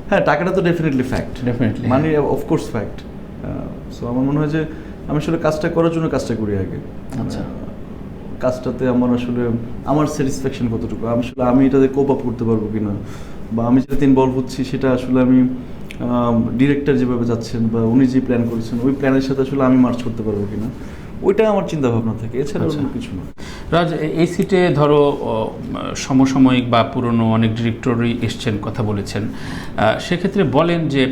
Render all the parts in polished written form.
হ্যাঁ, টাকাটা তো ডেফিনেটলি ফ্যাক্ট, ডেফিনেটলি মানি অফকোর্স ফ্যাক্ট। সো আমার মনে হয় যে আমি আসলে কাজটা করার জন্য কাজটা করি আগে। আচ্ছা। কাজটাতে আমার আসলে আমার স্যাটিসফ্যাকশন কতটুকু, আসলে আমি এটাতে কোপ আপ করতে পারবো কিনা, বা আমি যেটাতে ইনভলভ হচ্ছি সেটা আসলে আমি ডিরেক্টর যেভাবে যাচ্ছেন বা উনি যে প্ল্যান করেছেন ওই প্ল্যানের সাথে আসলে আমি মার্চ করতে পারবো কিনা, ওইটা আমার চিন্তা ভাবনা থাকে, এছাড়া অন্য কিছু না। রাজ, এই সিটে ধরো সমসাময়িক বা পুরনো অনেক ডিরেক্টরই এসছেন, কথা বলেছেন, সেক্ষেত্রে বলেন যে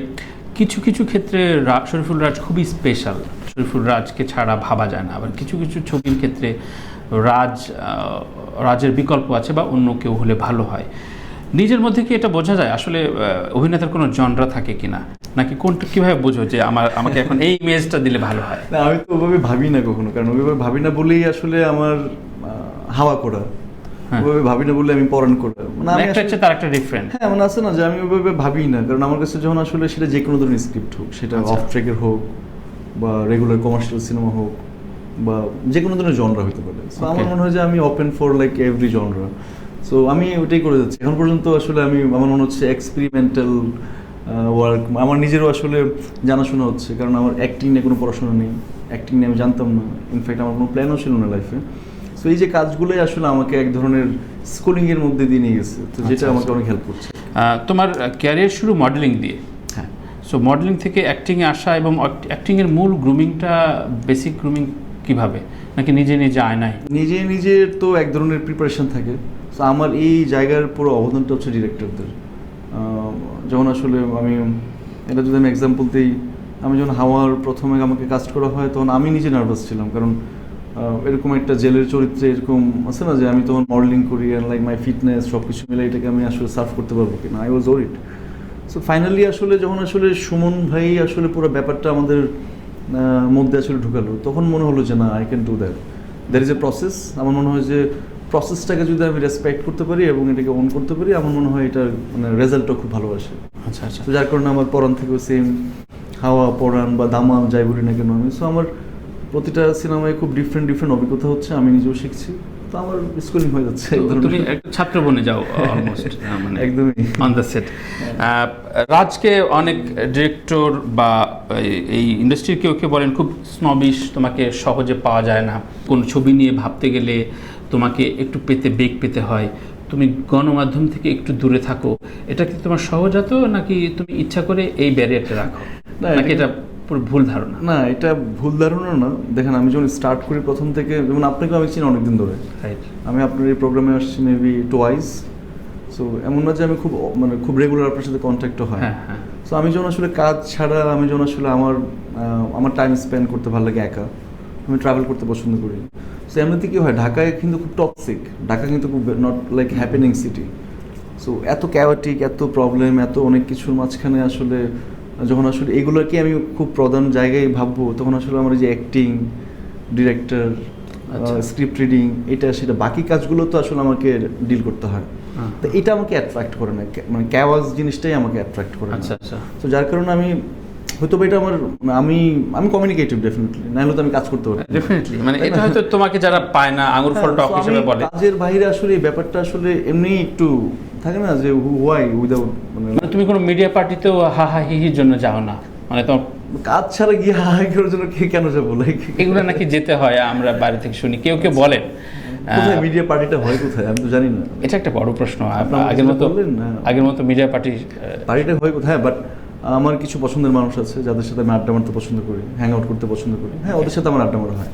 কিছু কিছু ক্ষেত্রে শরীফুল রাজ খুবই স্পেশাল, শরীফুল রাজকে ছাড়া ভাবা যায় না। আবার কিছু কিছু ছবির ক্ষেত্রে রাজের বিকল্প আছে বা অন্য কেউ হলে ভালো হয়। নিজের মধ্যে কি এটা বোঝা যায় আসলে অভিনেতার কোনো জনরা থাকে কিনা, নাকি কোনটা কীভাবে বোঝো যে আমাকে এখন এই ইমেজটা দিলে ভালো হয়? না, আমি তো ওভাবে ভাবি না কখনো, কারণ ওইভাবে ভাবি না বলেই আসলে আমার হাওয়া করা, ওইভাবে ভাবি না বলে আমি পরাণ করা, মানে আমি একটা হচ্ছে তার একটা ডিফারেন্ট। হ্যাঁ, মানে আছে না যে আমি ওইভাবে ভাবি না, কারণ আমার কাছে যখন আসলে সেটা যে কোনো ধরনের স্ক্রিপ্ট হোক, সেটা অফ ট্র্যাকের হোক বা রেগুলার কমার্শিয়াল সিনেমা হোক বা যে কোনো ধরনের জনরা হতে পারে, সো আমার মনে হয় যে আমি open for like every genre. So আমি ওইটাই করে যাচ্ছি এখন পর্যন্ত। আসলে আমার মনে হচ্ছে এক্সপেরিমেন্টাল ওয়ার্ক আমার নিজেরও আসলে জানাশোনা হচ্ছে, কারণ আমার অ্যাক্টিং নিয়ে কোনো পড়াশোনা নেই, অ্যাক্টিং নিয়ে আমি জানতাম না, ইনফ্যাক্ট আমার কোনো প্ল্যানও ছিল না লাইফে। সো এই যে কাজগুলোই আসলে আমাকে এক ধরনের স্কুলিংয়ের মধ্যে দিয়ে নিয়ে গেছে, তো যেটা আমাকে অনেক হেল্প করছে। তোমার ক্যারিয়ার শুরু মডেলিং দিয়ে, হ্যাঁ। সো মডেলিং থেকে অ্যাক্টিংয়ে আসা, এবং অ্যাক্টিংয়ের মূল গ্রুমিংটা, বেসিক গ্রুমিং কীভাবে, নাকি নিজে নিজে আয়নায়? নিজের তো এক ধরনের প্রিপারেশন থাকে। সো আমার এই জায়গার পুরো অবদানটা হচ্ছে ডিরেক্টরদের। যখন আসলে এটা যদি আমি এক্সাম্পল দিই, আমি যখন হাওয়ার প্রথমে আমাকে কাস্ট করা হয় তখন আমি নিজে নার্ভাস ছিলাম, কারণ এরকম একটা জেলের চরিত্রে এরকম আছে না যে আমি তখন মডেলিং করি, অ্যান্ড লাইক মাই ফিটনেস সব কিছু মিলে এটাকে আমি আসলে সার্ভ করতে পারবো কিনা, I was worried. So finally আসলে যখন আসলে সুমন ভাই আসলে পুরো ব্যাপারটা আমাদের মধ্যে আসলে ঢুকালো, তখন মনে হলো যে না, I can do that. There is a process. আমার মনে হয় যে প্রসেসটাকে যদি আমি রেসপেক্ট করতে পারি এবং এটাকে অন করতে পারি, আমার মনে হয় এটার মানে রেজাল্টটা খুব ভালো আসে। আচ্ছা আচ্ছা। তো যার কারণে আমার পরাণ থেকেও সেম, হাওয়া, পরাণ বা দামাল যাই বলি না কেন আমি, সো আমার প্রতিটা সিনেমায় খুব ডিফারেন্ট অভিজ্ঞতা হচ্ছে, আমি নিজেও শিখছি, তো আমার স্কুলিং হয়ে যাচ্ছে। তুমি একটা ছাত্র বনে যাও অলমোস্ট, মানে একদমই অন দ্য সেট। রাজকে অনেক ডিরেক্টর বা এই ইন্ডাস্ট্রির কেউ বলেন খুব স্নবিশ, তোমাকে সহজে পাওয়া যায় না, কোন ছবি নিয়ে ভাবতে গেলে তোমাকে একটু বেগ পেতে হয়, তুমি গণমাধ্যম থেকে একটু দূরে থাকো। এটা কি তোমার সহজাত, নাকি তুমি ইচ্ছা করে এই ব্যারিয়ারটা রাখো, নাকি এটা পুরো ভুল ধারণা? না, এটা ভুল ধারণা না। দেখেন, আমি যখন স্টার্ট করি প্রথম থেকে, যেমন আপনাকেও আমি চিনি অনেকদিন ধরে, আমি আপনার এই প্রোগ্রামে আসছি মেবি টোয়াইস। সো এমন না যে আমি খুব রেগুলার আপনার সাথে কন্ট্যাক্টও হয়। সো আমি যখন আসলে কাজ ছাড়া, আমি যখন আসলে আমার টাইম স্পেন্ড করতে ভালো লাগে একা, আমি ট্রাভেল করতে পছন্দ করি। সো এমনিতে কী হয়, ঢাকায় কিন্তু খুব টক্সিক, ঢাকা কিন্তু খুব not like happening city. So এত ক্যাওয়াটিক, এত প্রবলেম, এত অনেক কিছুর মাঝখানে আসলে যখন আসলে এগুলোকে আমি খুব প্রধান জায়গায় ভাববো, তখন আসলে আমার যে অ্যাক্টিং, ডিরেক্টর, স্ক্রিপ্ট রিডিং, এটা সেটা বাকি কাজগুলো তো আসলে আমাকে ডিল করতে হয়। তো এটা আমাকে অ্যাট্রাক্ট করে না, মানে ক্যাওয়াজ জিনিসটাই আমাকে অ্যাট্রাক্ট করে। আচ্ছা আচ্ছা। তো যার কারণে হয়তো এটা আমি কমিউনিকেটিভ ডেফিনেটলি, না হলে তো আমি কাজ করতে পারি ডেফিনেটলি, মানে এটা হয়তো তোমাকে যারা পায় না আঙুর ফল টক হিসেবে বলে। কাজের বাইরে আসলে এই ব্যাপারটা আসলে এমনি একটু থাকে না যে হোয়াই উইদাউট, মানে তুমি কোনো মিডিয়া পার্টিতেও হা হা হিহির জন্য যাও না, মানে তোমার কাজ ছাড়া গিয়ে হা হা করার জন্য কে কেন যাবো? এগুলো নাকি যেতে হয়, আমরা বাইরে থেকে শুনি, কেউ বলেন। কোথায় মিডিয়া পার্টিটা হয়, কোথায় আমি তো জানি না। এটা একটা বড় প্রশ্ন। আগের মতো মিডিয়া পার্টিটা হয় কোথায়? বাট আমার কিছু পছন্দের মানুষ আছে যাদের সাথে আমি আড্ডা মারতে পছন্দ করি, হ্যাং আউট করতে পছন্দ করি। হ্যাঁ, ওদের সাথে আমার আড্ডা মারা হয়।